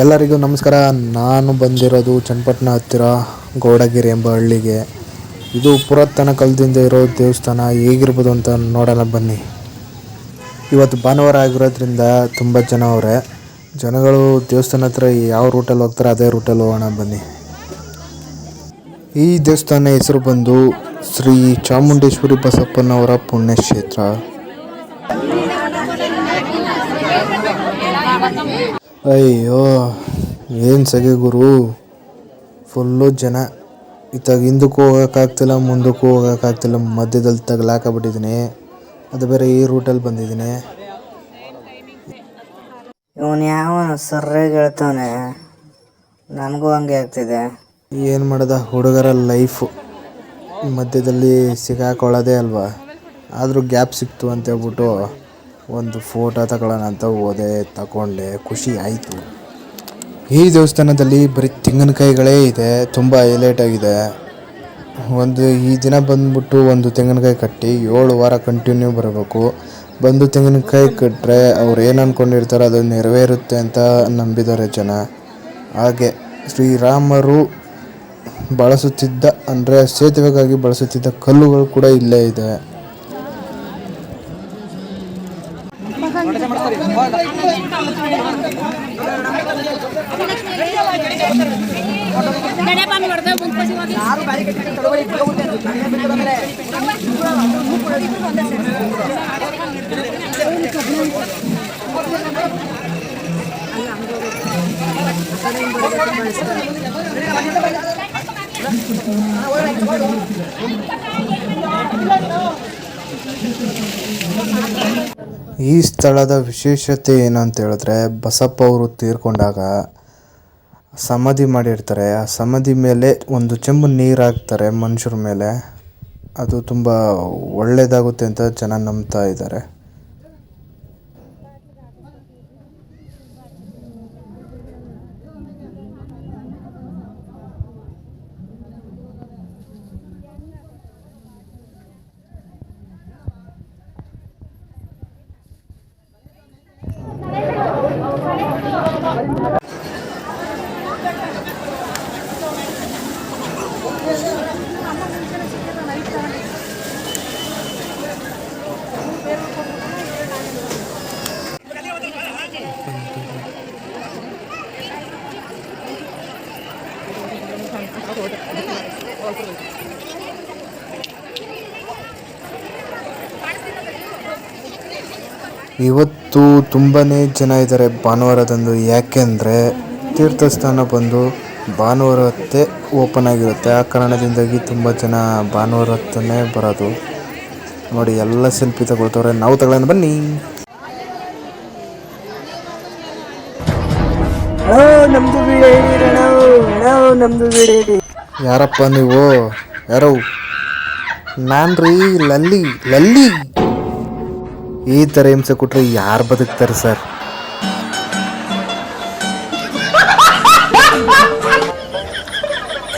ಎಲ್ಲರಿಗೂ ನಮಸ್ಕಾರ. ನಾನು ಬಂದಿರೋದು ಚನ್ನಪಟ್ಟಣ ಹತ್ತಿರ ಗೌಡಗೆರೆ ಎಂಬ ಹಳ್ಳಿಗೆ. ಇದು ಪುರಾತನ ಕಾಲದಿಂದ ಇರೋ ದೇವಸ್ಥಾನ. ಹೇಗಿರ್ಬೋದು ಅಂತ ನೋಡೋಣ ಬನ್ನಿ. ಇವತ್ತು ಭಾನುವಾರ ಆಗಿರೋದ್ರಿಂದ ತುಂಬ ಜನ ಅವರೇ. ಜನಗಳು ದೇವಸ್ಥಾನ ಹತ್ರ ಯಾವ ರೂಟಲ್ಲಿ ಹೋಗ್ತಾರೆ ಅದೇ ರೂಟಲ್ಲಿ ಹೋಗೋಣ ಬನ್ನಿ. ಈ ದೇವಸ್ಥಾನ ಹೆಸರು ಬಂದು ಶ್ರೀ ಚಾಮುಂಡೇಶ್ವರಿ ಬಸಪ್ಪನವರ ಪುಣ್ಯಕ್ಷೇತ್ರ. ಅಯ್ಯೋ ಏನು ಸಗೆ ಗುರು, ಫುಲ್ಲು ಜನ. ಇತ್ತಾಗ ಹಿಂದಕ್ಕೂ ಹೋಗೋಕ್ಕಾಗ್ತಿಲ್ಲ, ಮುಂದಕ್ಕೂ ಹೋಗೋಕ್ಕಾಗ್ತಿಲ್ಲ, ಮಧ್ಯದಲ್ಲಿ ತಗಲಾಕಬಿಟ್ಟಿದ್ದೀನಿ. ಅದು ಬೇರೆ ಈ ರೂಟಲ್ಲಿ ಬಂದಿದ್ದೀನಿ. ಇವನು ಯಾವ ಸರ್ಯಾಗಿ ಹೇಳ್ತಾನೆ, ನನಗೂ ಹಂಗೆ ಆಗ್ತಿದೆ. ಏನು ಮಾಡೋದ, ಹುಡುಗರ ಲೈಫು ಮಧ್ಯದಲ್ಲಿ ಸಿಗಾಕೊಳ್ಳೋದೇ ಅಲ್ವಾ. ಆದರೂ ಗ್ಯಾಪ್ ಸಿಕ್ತು ಅಂತೇಳ್ಬಿಟ್ಟು ಒಂದು ಫೋಟೋ ತಗೊಳ್ಳೋಣ ಅಂತ ಹೋದೆ, ತಗೊಂಡೆ, ಖುಷಿ ಆಯಿತು. ಈ ದೇವಸ್ಥಾನದಲ್ಲಿ ಬರೀ ತೆಂಗಿನಕಾಯಿಗಳೇ ಇದೆ, ತುಂಬ ಹೈಲೈಟ್ ಆಗಿದೆ. ಈ ದಿನ ಬಂದ್ಬಿಟ್ಟು ಒಂದು ತೆಂಗಿನಕಾಯಿ ಕಟ್ಟಿ 7 ವಾರ ಕಂಟಿನ್ಯೂ ಬರಬೇಕು. ಬಂದು ತೆಂಗಿನಕಾಯಿ ಕಟ್ಟರೆ ಅವ್ರು ಏನು ಅಂದ್ಕೊಂಡಿರ್ತಾರೋ ಅದು ನೆರವೇರುತ್ತೆ ಅಂತ ನಂಬಿದ್ದಾರೆ ಜನ. ಹಾಗೆ ಶ್ರೀರಾಮರು ಬಳಸುತ್ತಿದ್ದ ಅಂದರೆ ಸೇತುವೆಗಾಗಿ ಬಳಸುತ್ತಿದ್ದ ಕಲ್ಲುಗಳು ಕೂಡ ಇಲ್ಲೇ ಇದೆ. ಈ ಸ್ಥಳದ ವಿಶೇಷತೆ ಏನಂತ ಹೇಳಿದ್ರೆ, ಬಸಪ್ಪ ಅವರು ತೀರ್ಕೊಂಡಾಗ ಸಮಾಧಿ ಮಾಡಿರ್ತಾರೆ. ಆ ಸಮಾಧಿ ಮೇಲೆ ಒಂದು ಚೆಂಬು ನೀರು ಹಾಕ್ತಾರೆ ಮನುಷ್ಯರ ಮೇಲೆ. ಅದು ತುಂಬ ಒಳ್ಳೆಯದಾಗುತ್ತೆ ಅಂತ ಜನ ನಂಬ್ತಾ ಇದ್ದಾರೆ. ಇವತ್ತು ತುಂಬಾ ಜನ ಇದ್ದಾರೆ ಭಾನುವಾರದಂದು. ಯಾಕೆಂದರೆ ತೀರ್ಥಸ್ಥಾನ ಬಂದು ಭಾನುವಾರ ಹೊತ್ತೇ ಓಪನ್ ಆಗಿರುತ್ತೆ. ಆ ಕಾರಣದಿಂದಾಗಿ ತುಂಬ ಜನ ಭಾನುವಾರ ಹೊತ್ತೇ ಬರೋದು. ನೋಡಿ, ಎಲ್ಲ ಸೆಲ್ಫಿ ತಗೊಳ್ತವ್ರೆ. ನಾವು ತಗೊಳ್ಳೋಣ ಬನ್ನಿ. ಯಾರಪ್ಪ ನೀವು? ಯಾರೋ? ನಾನು ರೀ ಲಲ್ಲಿ. ಈ ಥರ ಹಿಂಸೆ ಕೊಟ್ಟರೆ ಯಾರು ಬದುಕ್ತಾರೆ ಸರ್?